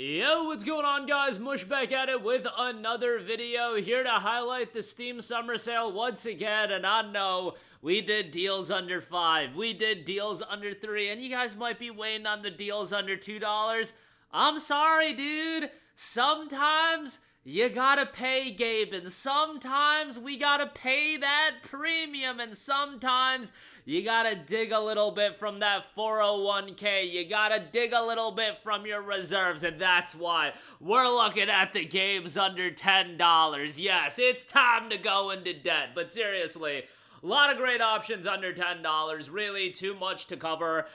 Yo, what's going on, guys? Mush back at it with another video, here to highlight the Steam Summer Sale once again. And I know we did deals under $5, we did deals under $3, and you guys might be waiting on the deals under $2. I'm sorry, dude. Sometimes you gotta pay, Gabe, and sometimes we gotta pay that premium, and sometimes you gotta dig a little bit from that 401k, you gotta dig a little bit from your reserves, and that's why we're looking at the games under $10. Yes, it's time to go into debt, but seriously, a lot of great options under $10, really too much to cover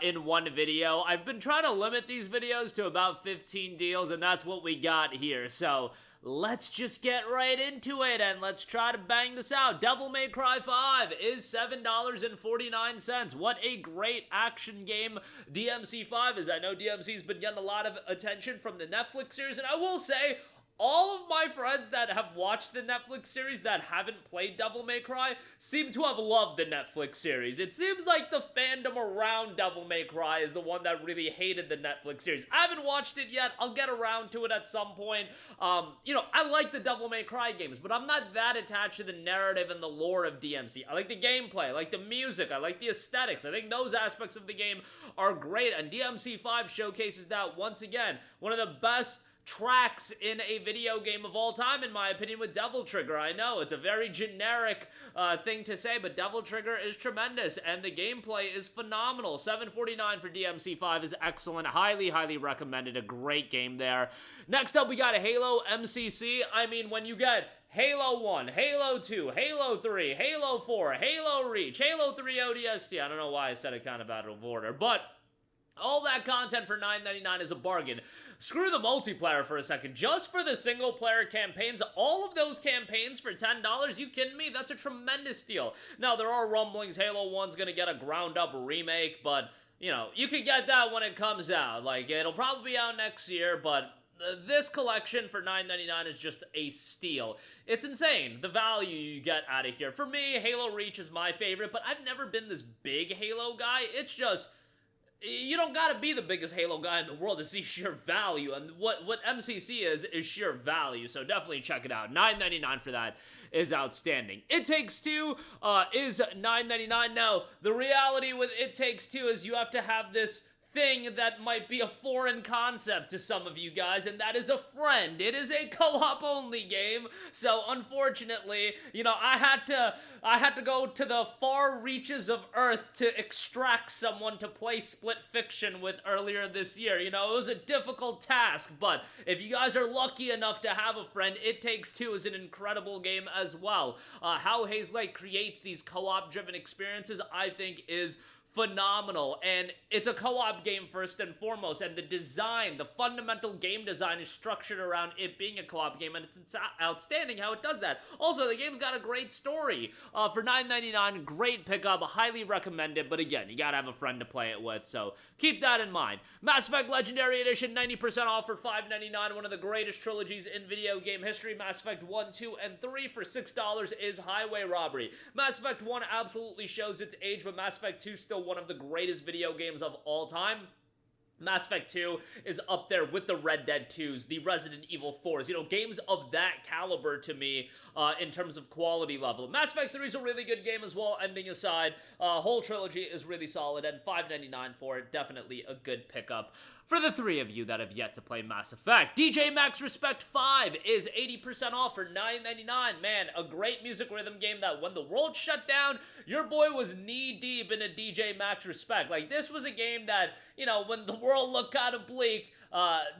in one video. I've been trying to limit these videos to about 15 deals, and that's what we got here. So let's just get right into it, and let's try to bang this out. Devil May Cry 5 is $7.49. What a great action game DMC5 is. I know DMC's been getting a lot of attention from the Netflix series, and I will say, all of my friends that have watched the Netflix series that haven't played Devil May Cry seem to have loved the Netflix series. It seems like the fandom around Devil May Cry is the one that really hated the Netflix series. I haven't watched it yet. I'll get around to it at some point. I like the Devil May Cry games, but I'm not that attached to the narrative and the lore of DMC. I like the gameplay, I like the music, I like the aesthetics. I think those aspects of the game are great, and DMC5 showcases that once again. One of the best tracks in a video game of all time, in my opinion, with Devil Trigger. I know it's a very generic thing to say, but Devil Trigger is tremendous, and the gameplay is phenomenal. $7.49 for DMC5 is excellent. Highly recommended. A great game there. Next up, we got a Halo MCC. I mean, when you get Halo 1, Halo 2, Halo 3, Halo 4, Halo Reach, Halo 3 ODST. I don't know why I said it kind of out of order, but all that content for $9.99 is a bargain. Screw the multiplayer for a second. Just for the single-player campaigns, all of those campaigns for $10, you kidding me? That's a tremendous deal. Now, there are rumblings Halo 1's gonna get a ground-up remake, but, you know, you can get that when it comes out. Like, it'll probably be out next year, but this collection for $9.99 is just a steal. It's insane, the value you get out of here. For me, Halo Reach is my favorite, but I've never been this big Halo guy. It's just, you don't gotta be the biggest Halo guy in the world to see sheer value, and what MCC is sheer value, so definitely check it out. $9.99 for that is outstanding. It Takes Two is $9.99. Now, the reality with It Takes Two is you have to have this thing that might be a foreign concept to some of you guys, and that is a friend. It is a co-op only game, so unfortunately, you know, I had to go to the far reaches of Earth to extract someone to play Split Fiction with earlier this year. You know, it was a difficult task, but if you guys are lucky enough to have a friend, It Takes Two is an incredible game as well. How Hazelight creates these co-op driven experiences, I think, is phenomenal, and it's a co-op game first and foremost, and the design, the fundamental game design is structured around it being a co-op game, and it's outstanding how it does that. Also, the game's got a great story. For $9.99, great pickup, highly recommended, but again, you gotta have a friend to play it with, so keep that in mind. Mass Effect Legendary Edition, 90% off for $5.99, one of the greatest trilogies in video game history. Mass Effect 1, 2, and 3 for $6 is Highway Robbery. Mass Effect 1 absolutely shows its age, but Mass Effect 2 still one of the greatest video games of all time. Mass Effect 2 is up there with the Red Dead 2s, the Resident Evil 4s, you know, games of that caliber to me in terms of quality level. Mass Effect 3 is a really good game as well, ending aside. Whole trilogy is really solid, and $5.99 for it, definitely a good pickup for the three of you that have yet to play Mass Effect. DJMAX Respect 5 is 80% off for $9.99. Man, a great music rhythm game that when the world shut down, your boy was knee-deep in a DJMAX Respect. Like, this was a game that, you know, when the world looked kind of bleak,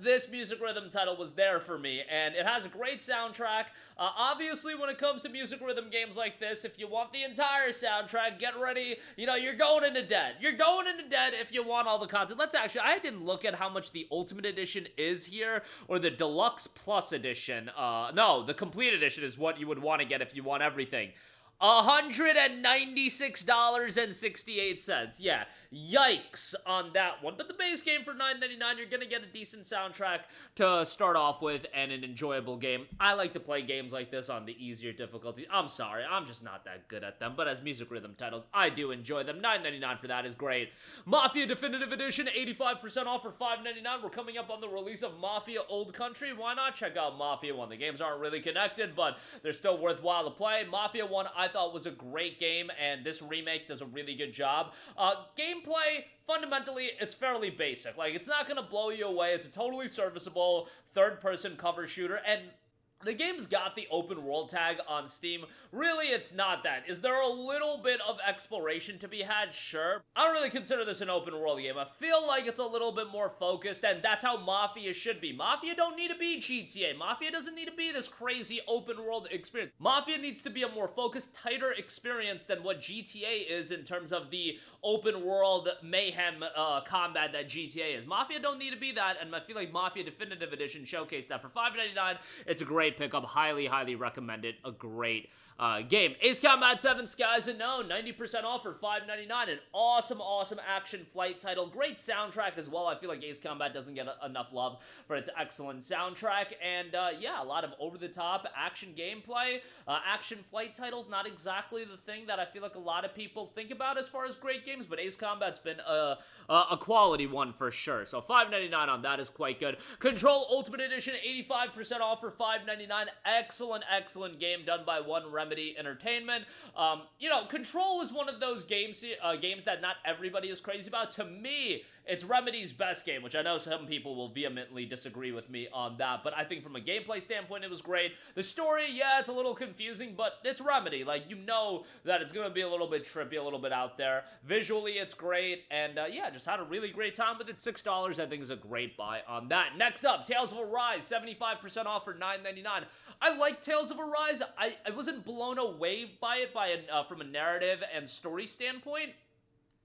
this music rhythm title was there for me, and it has a great soundtrack. Obviously, when it comes to music rhythm games like this, if you want the entire soundtrack, get ready. You know, you're going into debt. You're going into debt if you want all the content. Let's actually, I didn't look at how much the Ultimate Edition is here, or the Deluxe Plus Edition. No, the Complete Edition is what you would want to get if you want everything. $196.68. Yeah, yikes on that one. But the base game for $9.99, you're gonna get a decent soundtrack to start off with and an enjoyable game. I like to play games like this on the easier difficulties. I'm sorry, I'm just not that good at them, but as music rhythm titles, I do enjoy them. $9.99 for that is great. Mafia Definitive Edition, 85% off for $5.99. We're coming up on the release of Mafia Old Country. Why not check out Mafia 1? The games aren't really connected, but they're still worthwhile to play. Mafia 1, I thought was a great game, and this remake does a really good job. Gameplay, fundamentally, it's fairly basic. Like, it's not gonna blow you away. It's a totally serviceable third-person cover shooter, and the game's got the open world tag on Steam. Really, it's not that. Is there a little bit of exploration to be had? Sure. I don't really consider this an open world game. I feel like it's a little bit more focused, and that's how Mafia should be. Mafia don't need to be GTA. Mafia doesn't need to be this crazy open world experience. Mafia needs to be a more focused, tighter experience than what GTA is in terms of the open world mayhem combat that GTA is. Mafia don't need to be that, and I feel like Mafia Definitive Edition showcased that for $5.99. It's a great pickup. Highly recommend it. A great game. Ace Combat 7 Skies Unknown, 90% off for $5.99. An awesome action flight title. Great soundtrack as well. I feel like Ace Combat doesn't get enough love for its excellent soundtrack. And yeah, a lot of over-the-top action gameplay. Action flight titles, not exactly the thing that I feel like a lot of people think about as far as great games, but Ace Combat's been a quality one for sure. So $5.99 on that is quite good. Control Ultimate Edition, 85% off for $5.99. Excellent game done by One Remedy Entertainment. You know, Control is one of those games that not everybody is crazy about. To me, it's Remedy's best game, which I know some people will vehemently disagree with me on that, but I think from a gameplay standpoint, it was great. The story, yeah, it's a little confusing, but it's Remedy. Like, you know that it's gonna be a little bit trippy, a little bit out there. Visually, it's great, and yeah, just had a really great time with it. $6, I think, is a great buy on that. Next up, Tales of Arise, 75% off for $9.99. I like Tales of Arise. I wasn't blown away by it from a narrative and story standpoint.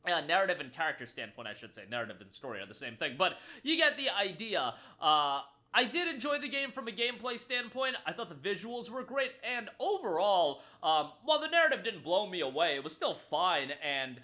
Narrative and character standpoint, I should say. Narrative and story are the same thing, but you get the idea. I did enjoy the game from a gameplay standpoint. I thought the visuals were great, and overall, while the narrative didn't blow me away, it was still fine, and,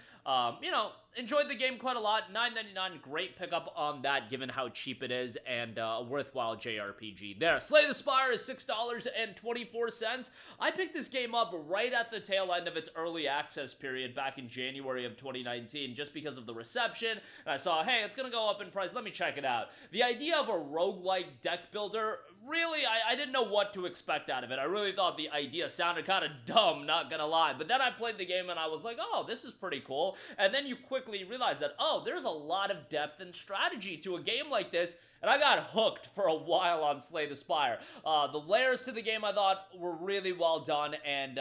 you know, enjoyed the game quite a lot. $9.99, great pickup on that, given how cheap it is, and a worthwhile JRPG there. Slay the Spire is $6.24. I picked this game up right at the tail end of its early access period back in January of 2019, just because of the reception, and I saw, hey, it's gonna go up in price, let me check it out. The idea of a roguelike deck builder, really, I didn't know what to expect out of it. I really thought the idea sounded kind of dumb, not gonna lie. But then I played the game and I was like, oh, this is pretty cool. And then you quickly realize that, oh, there's a lot of depth and strategy to a game like this. And I got hooked for a while on Slay the Spire. The layers to the game I thought were really well done, and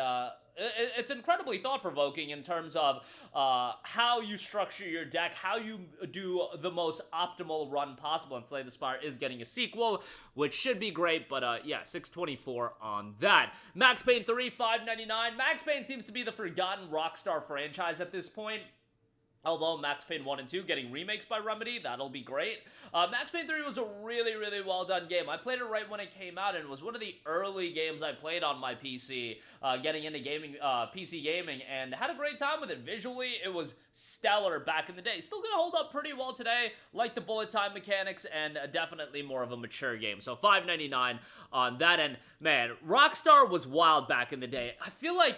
it's incredibly thought-provoking in terms of how you structure your deck, how you do the most optimal run possible, and Slay the Spire is getting a sequel, which should be great, but yeah, $6.24 on that. Max Payne 3, $5.99. Max Payne seems to be the forgotten Rockstar franchise at this point. Although Max Payne 1 and 2 getting remakes by Remedy, that'll be great. Max Payne 3 was a really well done game. I played it right when it came out, and it was one of the early games I played on my PC, getting into gaming, PC gaming, and had a great time with it. Visually, it was stellar back in the day. Still gonna hold up pretty well today, like the bullet time mechanics, and definitely more of a mature game. So $5.99 on that end. Man, Rockstar was wild back in the day. I feel like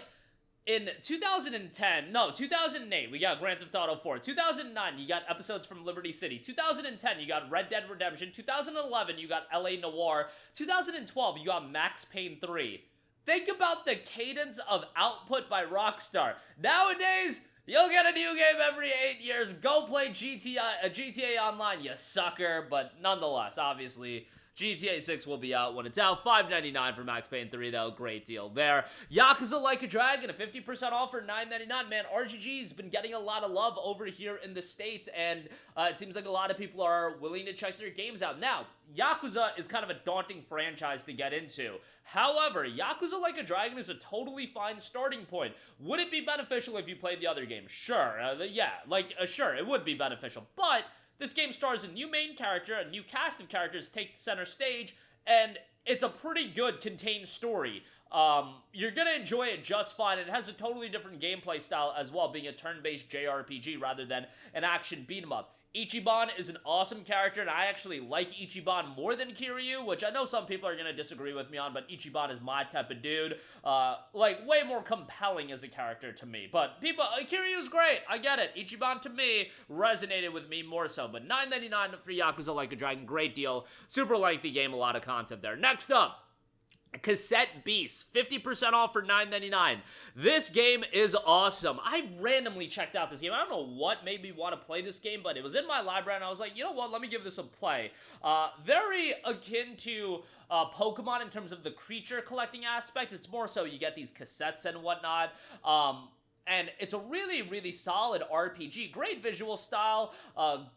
in 2008, we got Grand Theft Auto 4. 2009, you got episodes from Liberty City. 2010, you got Red Dead Redemption. 2011, you got LA Noire. 2012, you got Max Payne 3. Think about the cadence of output by Rockstar. Nowadays, you'll get a new game every 8 years. Go play GTA Online, you sucker. But nonetheless, obviously, GTA 6 will be out when it's out. $5.99 for Max Payne 3, though. Great deal there. Yakuza Like a Dragon, a 50% off for $9.99. Man, RGG's been getting a lot of love over here in the States, and it seems like a lot of people are willing to check their games out. Now, Yakuza is kind of a daunting franchise to get into. However, Yakuza Like a Dragon is a totally fine starting point. Would it be beneficial if you played the other game? Sure. Sure, it would be beneficial. But this game stars a new main character, a new cast of characters take center stage, and it's a pretty good contained story. You're gonna enjoy it just fine. It has a totally different gameplay style as well, being a turn-based JRPG rather than an action beat-em-up. Ichiban is an awesome character, and I actually like Ichiban more than Kiryu, which I know some people are gonna disagree with me on, but Ichiban is my type of dude. Like, way more compelling as a character to me. But Kiryu's great, I get it. Ichiban, to me, resonated with me more so. But $9.99 for Yakuza Like a Dragon, great deal. Super lengthy game, a lot of content there. Next up, Cassette Beasts, 50% off for $9.99. This game is awesome. I randomly checked out this game. I don't know what made me want to play this game, but it was in my library, and I was like, you know what, let me give this a play. Very akin to Pokemon in terms of the creature collecting aspect. It's more so you get these cassettes and whatnot. And it's a really, really solid RPG. Great visual style,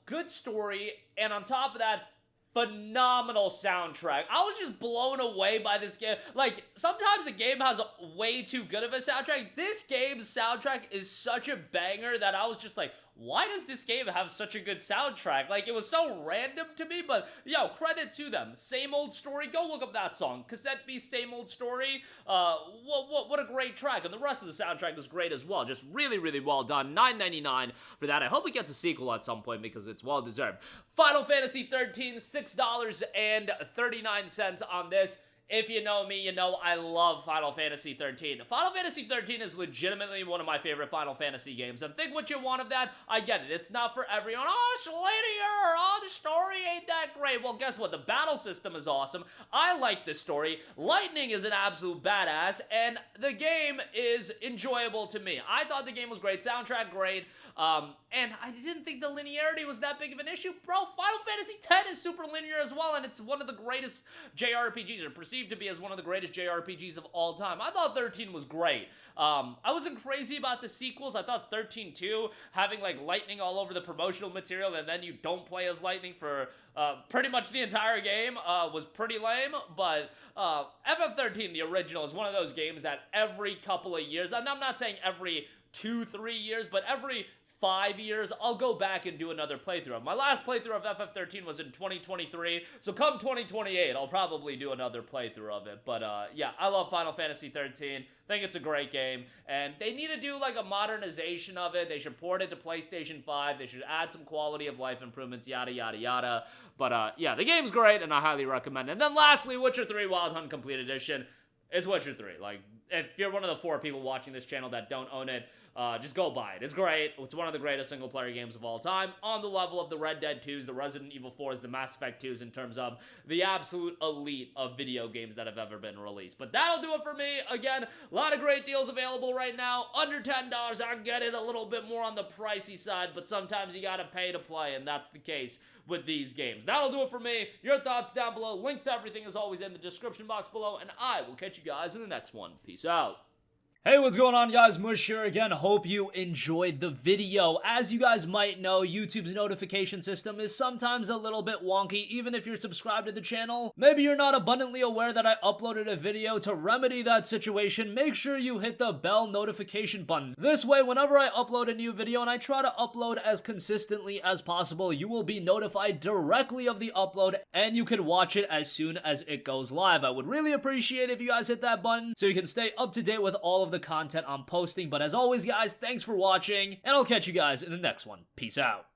good story, and on top of that, phenomenal soundtrack. I was just blown away by this game. Like, sometimes a game has way too good of a soundtrack. This game's soundtrack is such a banger that I was just like, why does this game have such a good soundtrack? Like, it was so random to me, but, yo, credit to them. Same Old Story, go look up that song. Cassette Beast, Same Old Story. What a great track, and the rest of the soundtrack was great as well. Just really, really well done. $9.99 for that. I hope it gets a sequel at some point because it's well deserved. Final Fantasy XIII, $6.39 on this. If you know me, you know I love Final Fantasy XIII. Final Fantasy XIII is legitimately one of my favorite Final Fantasy games, and think what you want of that, I get it. It's not for everyone. Oh, it's linear. Oh, the story ain't that great. Well, guess what? The battle system is awesome. I like the story. Lightning is an absolute badass, and the game is enjoyable to me. I thought the game was great. Soundtrack, great. And I didn't think the linearity was that big of an issue. Bro, Final Fantasy X is super linear as well, and it's one of the greatest JRPGs, or perceived to be as one of the greatest JRPGs of all time. I thought 13 was great. I wasn't crazy about the sequels. I thought 13-2, having like lightning all over the promotional material, and then you don't play as lightning for pretty much the entire game, was pretty lame. But FF13, the original, is one of those games that every couple of years, and I'm not saying every 2-3 years, but every 5 years, I'll go back and do another playthrough. My last playthrough of FF13 was in 2023, so come 2028, I'll probably do another playthrough of it. But yeah, I love Final Fantasy 13. Think it's a great game, and they need to do like a modernization of it. They should port it to PlayStation 5. They should add some quality of life improvements, yada, yada, yada. But yeah, the game's great, and I highly recommend it. And then lastly, Witcher 3 Wild Hunt Complete Edition. It's Witcher 3. Like, if you're one of the 4 people watching this channel that don't own it, just go buy it. It's great. It's one of the greatest single-player games of all time, on the level of the Red Dead 2s, the Resident Evil 4s, the Mass Effect 2s, in terms of the absolute elite of video games that have ever been released. But that'll do it for me. Again, a lot of great deals available right now. Under $10, I get it, a little bit more on the pricey side, but sometimes you gotta pay to play, and that's the case with these games. That'll do it for me. Your thoughts down below. Links to everything is always in the description box below, and I will catch you guys in the next one. Peace out. Hey, what's going on, guys? Mush here again. Hope you enjoyed the video. As you guys might know, YouTube's notification system is sometimes a little bit wonky, even if you're subscribed to the channel. Maybe you're not abundantly aware that I uploaded a video. To remedy that situation, make sure you hit the bell notification button. This way, whenever I upload a new video, and I try to upload as consistently as possible, you will be notified directly of the upload, and you can watch it as soon as it goes live. I would really appreciate it if you guys hit that button so you can stay up to date with all of the content I'm posting. But as always, guys, thanks for watching, and I'll catch you guys in the next one. Peace out.